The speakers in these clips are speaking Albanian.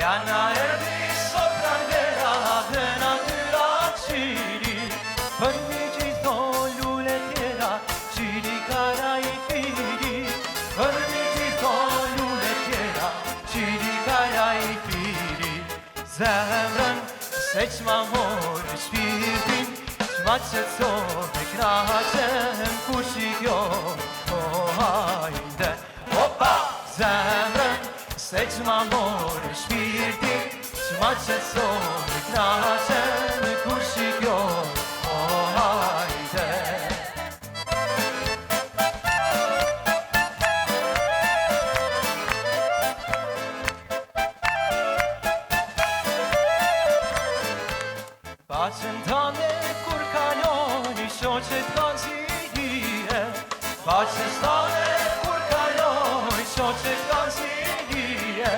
Jana erdi sot pranvera dhe natyra qiri, për një gjitho lule tjera, qiri kara i firi, për një gjitho lule tjera, qiri kara i firi. Zemrën se qma morë shpirtin, qma qëtësove knaqem kush i kjo, hajde. Opa! Zemrën se qma morë shpirtin, qma qëtësove knaqem kush i kjo, hajde. Baqën tane kur kaloni, shoqet kanë zidije. Baqën tane kur kaloni, shoqet kanë zidije.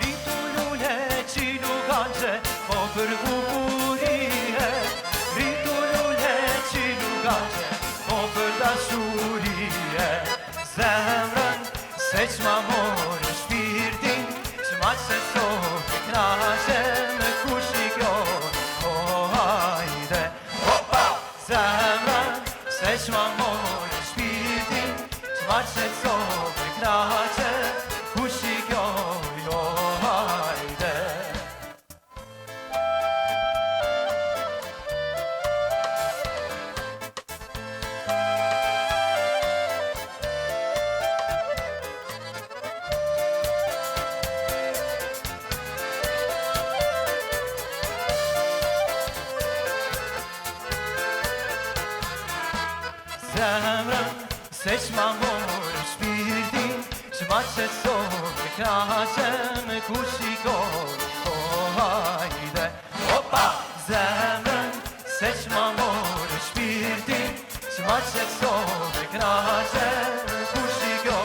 Ritu lule qilu ganxe, po për bukurie. Ritu lule qilu ganxe, po për dashurie. Zemrën se qma morë shpirtin, qma qëtësove knaqem kush i kjo, hajde. Opa! Zemrën se qma morë shpirtin, qma qëtësove knaqem kush i kjo, hajde. Zemrën se qma morë shpirtin, qma qëtësove knaqem kush i kjo, hajde. Opa! Zemrën se qma morë shpirtin, qma qëtësove knaqem kush i kjo,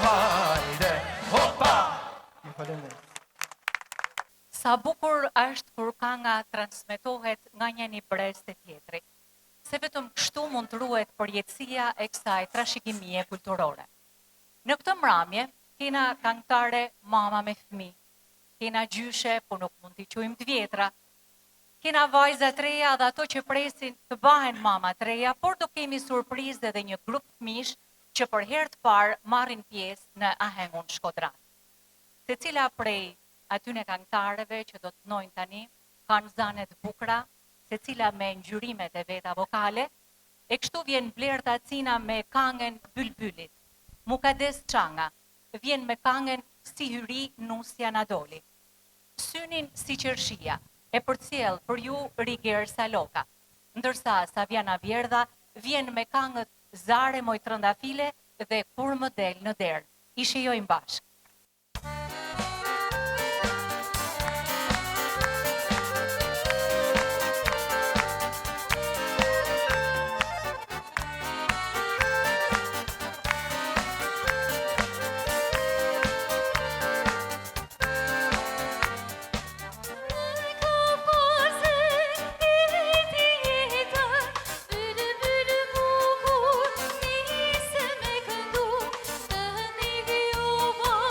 hajde. Opa! Ju falenderoj. Sa bukur është kur kënga transmetohet nga njëri brez te tjetri. Se vetëm kështu mund të ruhet përjetësia e kësaj trashëgimie kulturore. Në këtë mramje, kena këngëtare mama me fëmijë, kena gjyshe, po nuk mund t'i quajmë të vjetra, kena vajza të reja dhe ato që presin të bahen mama të reja, por do kemi surprizë dhe një grup fëmijësh që për herë të parë marrin pjesë në ahengun Shkodran. Secila prej atyne këngëtareve që do të nojnë tani, kanë zane të bukura, secila me ngjyrimet e veta vokale, e kështu vjen Blerta Cina me këngën Bylbylit. Mukades Çanga vjen me këngën Si hyri nusja na doli. Synin si qershia e përcjell për ju Riger Saloka, ndërsa Saviana Vjerdha vjen me këngët Zare moj trëndafile dhe Kur më del në derë. I shijojmë bashkë. Oh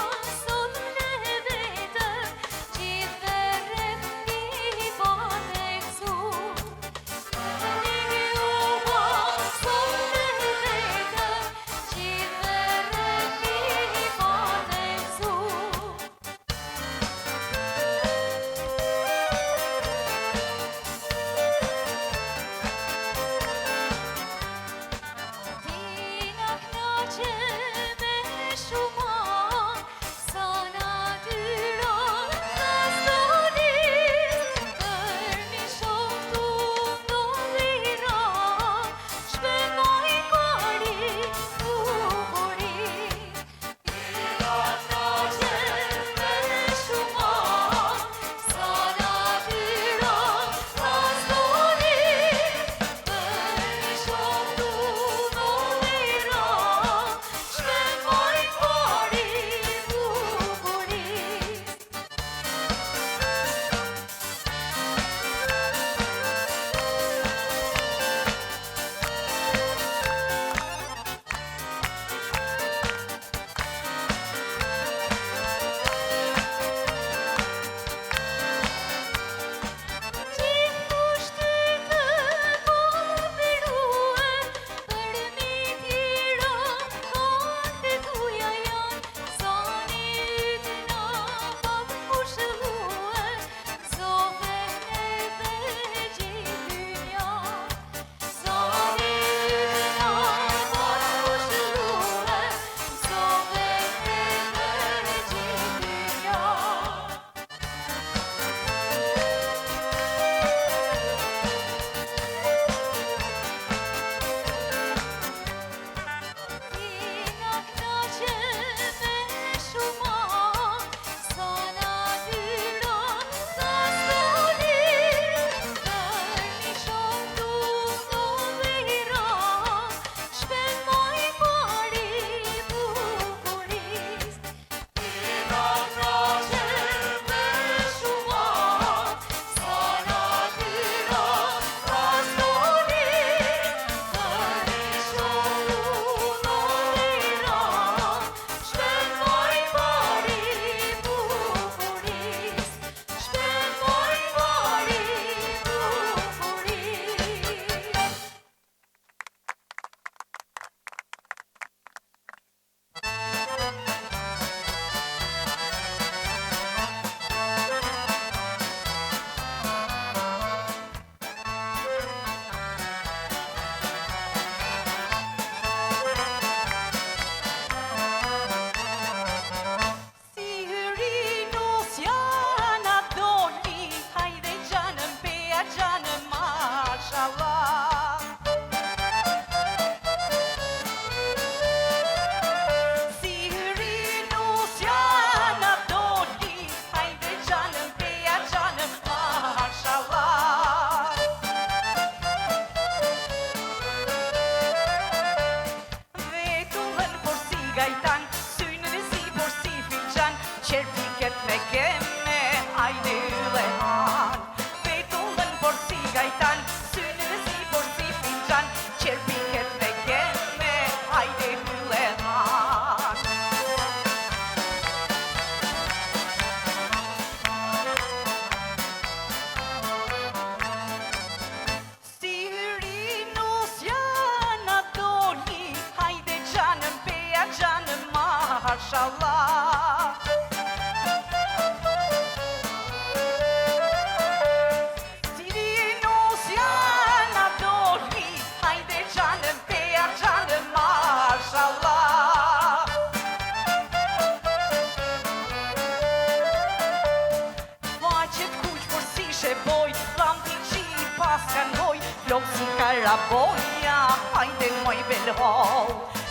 shishe boj, lam t'i qi pas kanoj, flok si karaboja, hajde moj belhoj.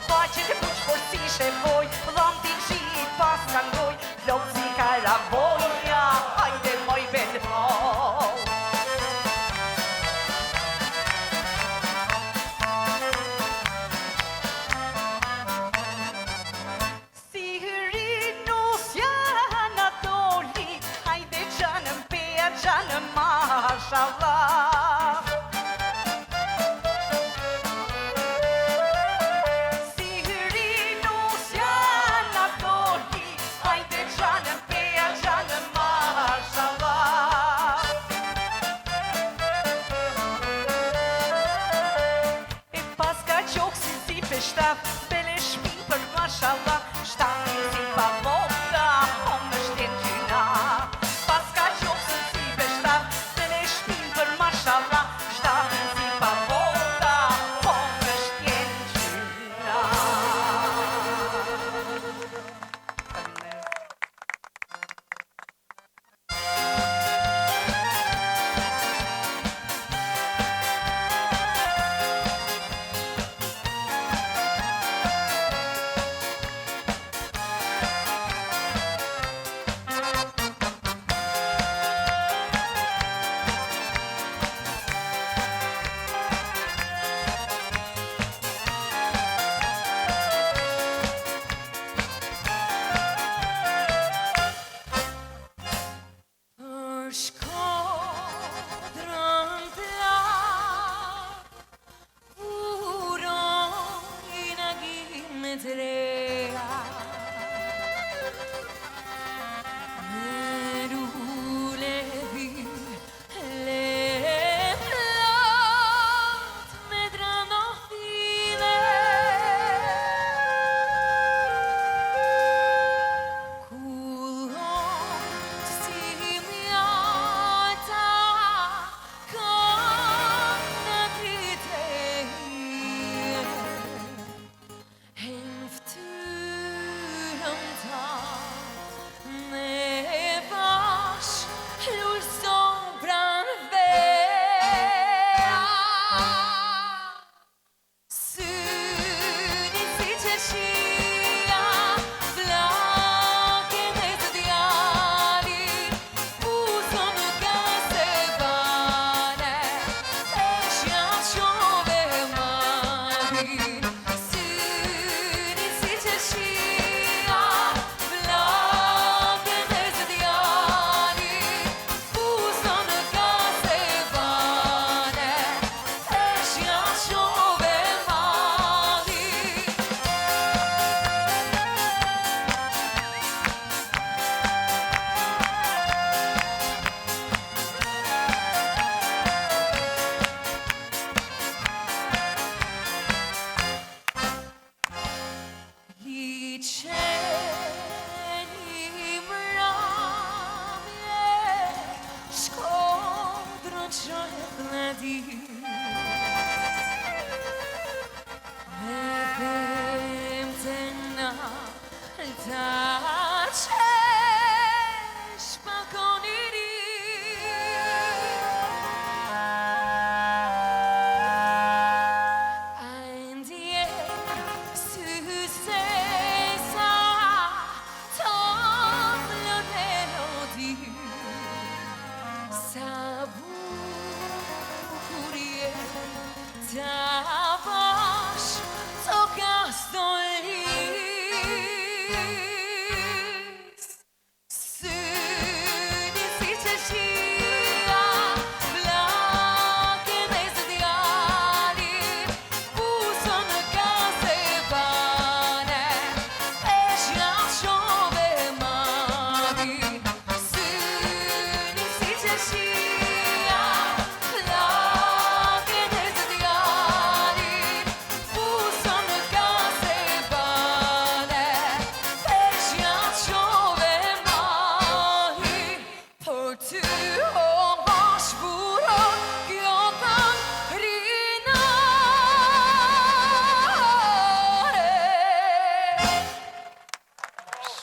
Faqet e kuq por shishe boj, lam t'i qi pas kanoj, flok si karaboja, hajde moj belhoj. Mashallah. Sihri nusja na doli, hajde gjanën peja gjanën mashallah. E pas ka qokë si peshtaf, bele shpin për mashallah, shtafin si pavota, hom në shten gjyna. Pas ka qokë si peshtaf, mashallah, shtafin si pavota, po më shtjen gjyna.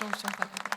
Shumë faleminderit.